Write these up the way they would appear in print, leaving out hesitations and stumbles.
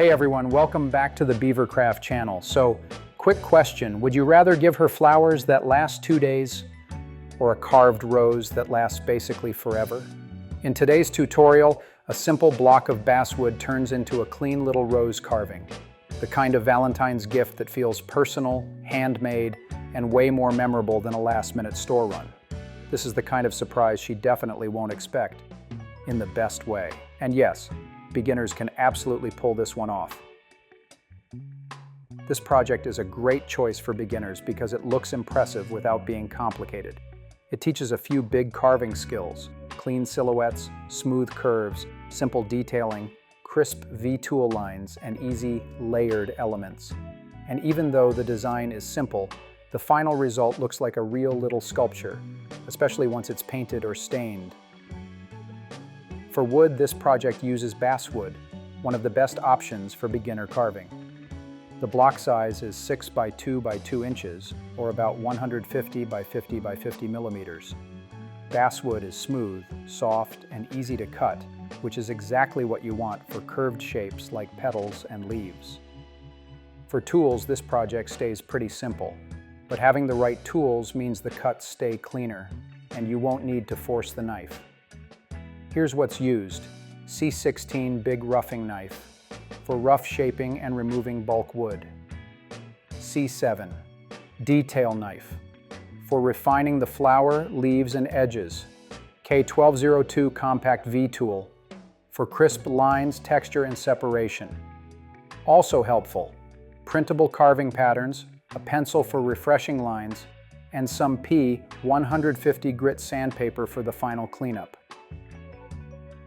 Hey everyone, welcome back to the Beavercraft channel. So, quick question, would you rather give her flowers that last 2 days or a carved rose that lasts basically forever? In today's tutorial, a simple block of basswood turns into a clean little rose carving, the kind of Valentine's gift that feels personal, handmade, and way more memorable than a last-minute store run. This is the kind of surprise she definitely won't expect, in the best way. And yes, beginners can absolutely pull this one off. This project is a great choice for beginners because it looks impressive without being complicated. It teaches a few big carving skills: clean silhouettes, smooth curves, simple detailing, crisp V-tool lines, and easy, layered elements. And even though the design is simple, the final result looks like a real little sculpture, especially once it's painted or stained. For wood, this project uses basswood, one of the best options for beginner carving. The block size is 6 by 2 by 2 inches, or about 150 by 50 by 50 millimeters. Basswood is smooth, soft, and easy to cut, which is exactly what you want for curved shapes like petals and leaves. For tools, this project stays pretty simple, but having the right tools means the cuts stay cleaner, and you won't need to force the knife. Here's what's used: C16 big roughing knife for rough shaping and removing bulk wood. C7 detail knife for refining the flower, leaves, and edges. K1202 compact V tool for crisp lines, texture, and separation. Also helpful: printable carving patterns, a pencil for refreshing lines, and some P150 grit sandpaper for the final cleanup.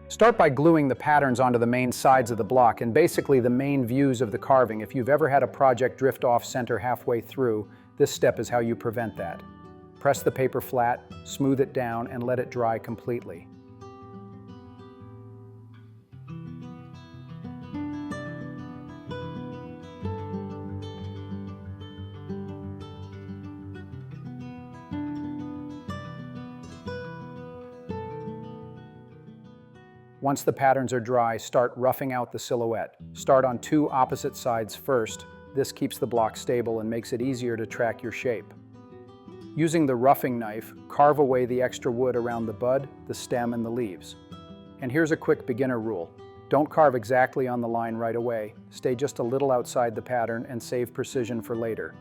Start by gluing the patterns onto the main sides of the block and basically the main views of the carving. If you've ever had a project drift off center halfway through, this step is how you prevent that. Press the paper flat, smooth it down, and let it dry completely. Once the patterns are dry, start roughing out the silhouette. Start on 2 opposite sides first. This keeps the block stable and makes it easier to track your shape. Using the roughing knife, carve away the extra wood around the bud, the stem, and the leaves. And here's a quick beginner rule: don't carve exactly on the line right away. Stay just a little outside the pattern and save precision for later.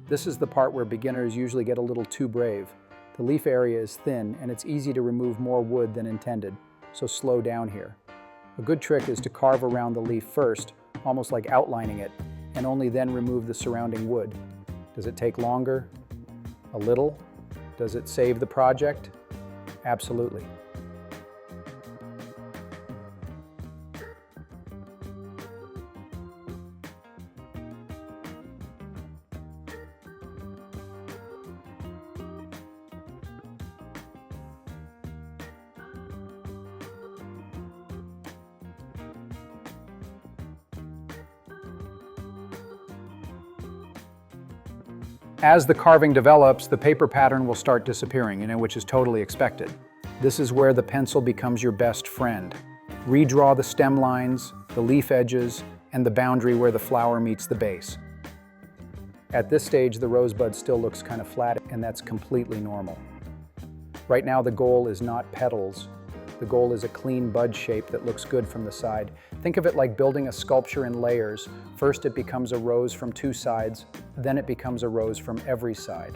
This is the part where beginners usually get a little too brave. The leaf area is thin and it's easy to remove more wood than intended, so slow down here. A good trick is to carve around the leaf first, almost like outlining it, and only then remove the surrounding wood. Does it take longer? A little? Does it save the project? Absolutely. As the carving develops, the paper pattern will start disappearing, which is totally expected. This is where the pencil becomes your best friend. Redraw the stem lines, the leaf edges, and the boundary where the flower meets the base. At this stage, the rosebud still looks kind of flat, and that's completely normal. Right now, the goal is not petals. The goal is a clean bud shape that looks good from the side. Think of it like building a sculpture in layers. First it becomes a rose from two sides, then it becomes a rose from every side.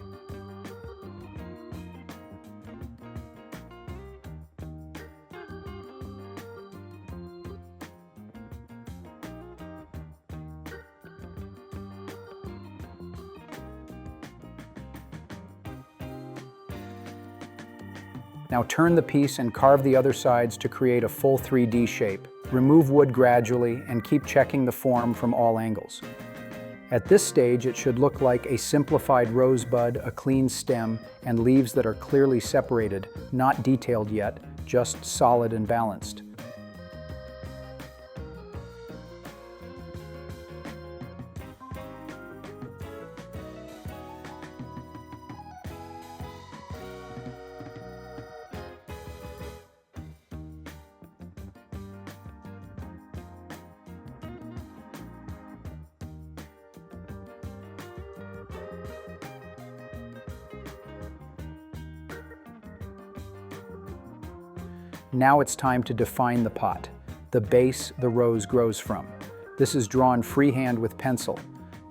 Now turn the piece and carve the other sides to create a full 3D shape. Remove wood gradually and keep checking the form from all angles. At this stage, it should look like a simplified rosebud, a clean stem, and leaves that are clearly separated, not detailed yet, just solid and balanced. Now it's time to define the pot, the base the rose grows from. This is drawn freehand with pencil.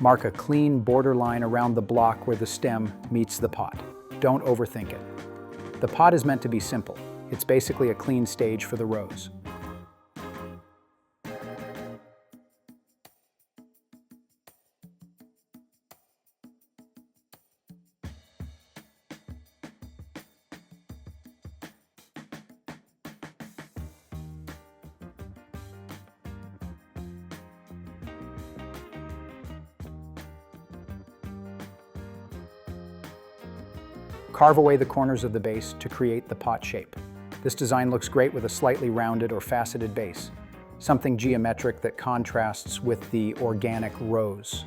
Mark a clean border line around the block where the stem meets the pot. Don't overthink it. The pot is meant to be simple. It's basically a clean stage for the rose. Carve away the corners of the base to create the pot shape. This design looks great with a slightly rounded or faceted base, something geometric that contrasts with the organic rose.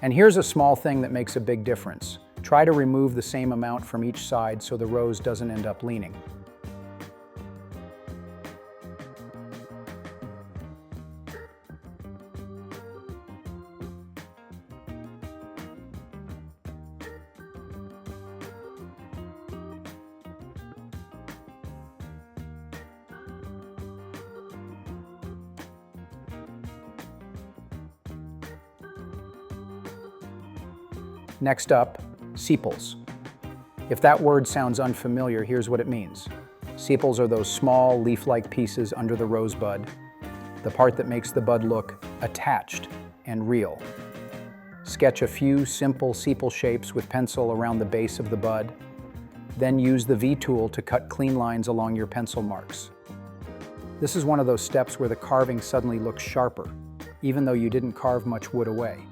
And here's a small thing that makes a big difference. Try to remove the same amount from each side so the rose doesn't end up leaning. Next up, sepals. If that word sounds unfamiliar, here's what it means. Sepals are those small leaf-like pieces under the rosebud, the part that makes the bud look attached and real. Sketch a few simple sepal shapes with pencil around the base of the bud, then use the V tool to cut clean lines along your pencil marks. This is one of those steps where the carving suddenly looks sharper, even though you didn't carve much wood away.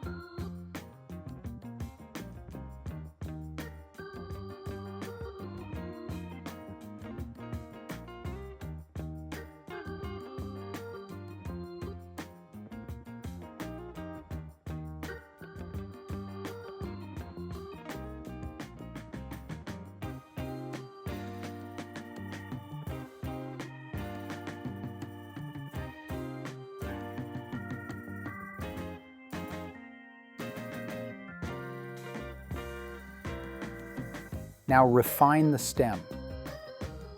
Now refine the stem.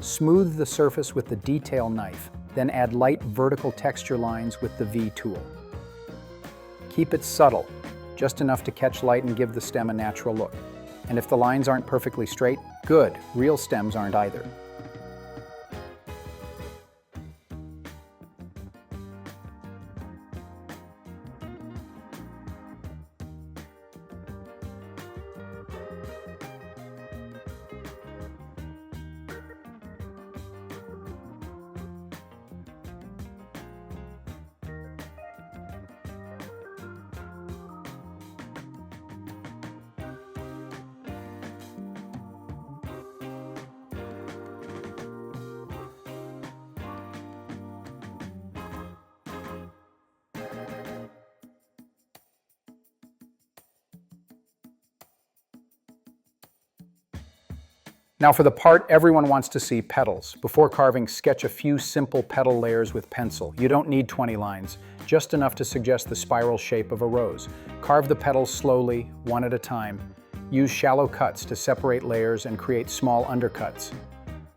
Smooth the surface with the detail knife, then add light vertical texture lines with the V tool. Keep it subtle. just enough to catch light and give the stem a natural look. And if the lines aren't perfectly straight, good, real stems aren't either. Now for the part everyone wants to see, petals. Before carving, sketch a few simple petal layers with pencil. You don't need 20 lines, just enough to suggest the spiral shape of a rose. Carve the petals slowly, one at a time. Use shallow cuts to separate layers and create small undercuts.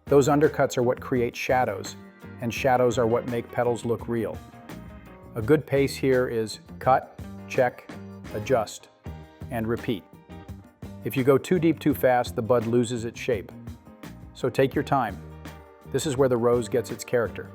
Those undercuts are what create shadows, and shadows are what make petals look real. A good pace here is cut, check, adjust, and repeat. If you go too deep too fast, the bud loses its shape. So take your time. This is where the rose gets its character.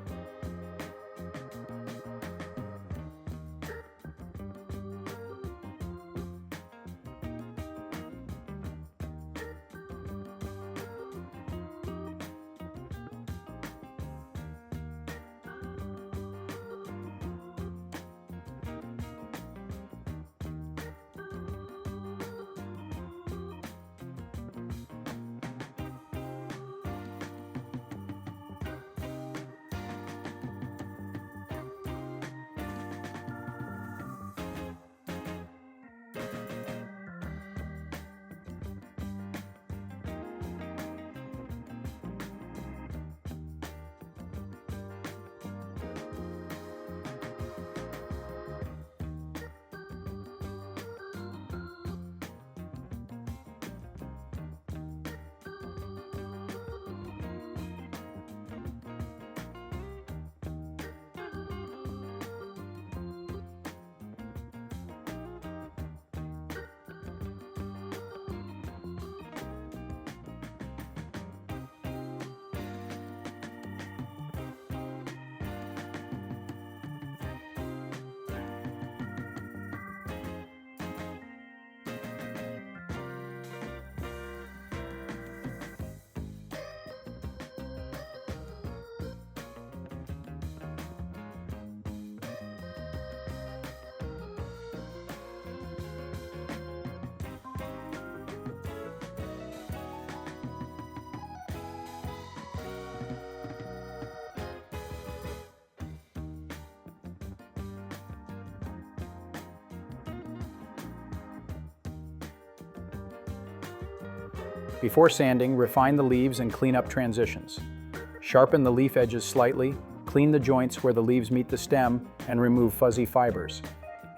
Before sanding, refine the leaves and clean up transitions. Sharpen the leaf edges slightly, clean the joints where the leaves meet the stem, and remove fuzzy fibers.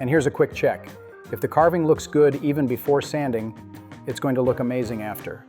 And here's a quick check. If the carving looks good even before sanding, it's going to look amazing after.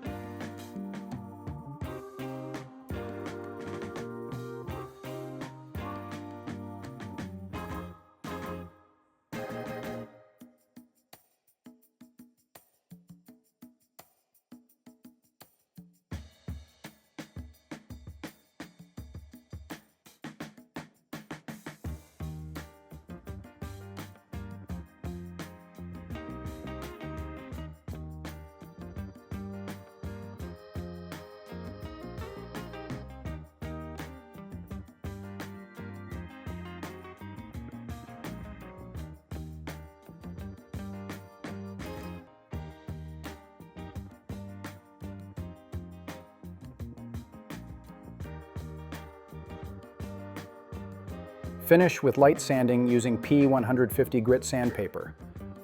Finish with light sanding using P150 grit sandpaper.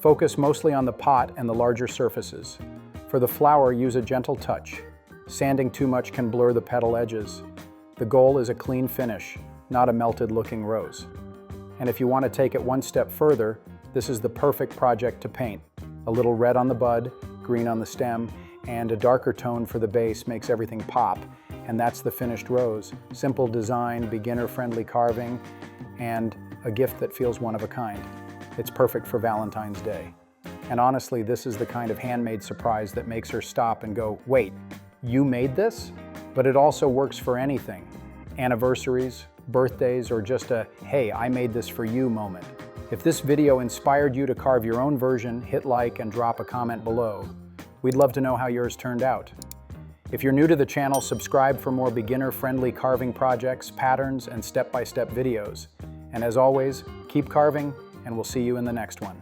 Focus mostly on the pot and the larger surfaces. For the flower, use a gentle touch. Sanding too much can blur the petal edges. The goal is a clean finish, not a melted-looking rose. And if you want to take it one step further, this is the perfect project to paint. A little red on the bud, green on the stem, and a darker tone for the base makes everything pop. And that's the finished rose. Simple design, beginner-friendly carving, and a gift that feels one of a kind. It's perfect for Valentine's Day. And honestly, this is the kind of handmade surprise that makes her stop and go, "Wait, you made this?" But it also works for anything. Anniversaries, birthdays, or just a, "Hey, I made this for you" moment. If this video inspired you to carve your own version, hit like and drop a comment below. We'd love to know how yours turned out. If you're new to the channel, subscribe for more beginner-friendly carving projects, patterns, and step-by-step videos. And as always, keep carving, and we'll see you in the next one.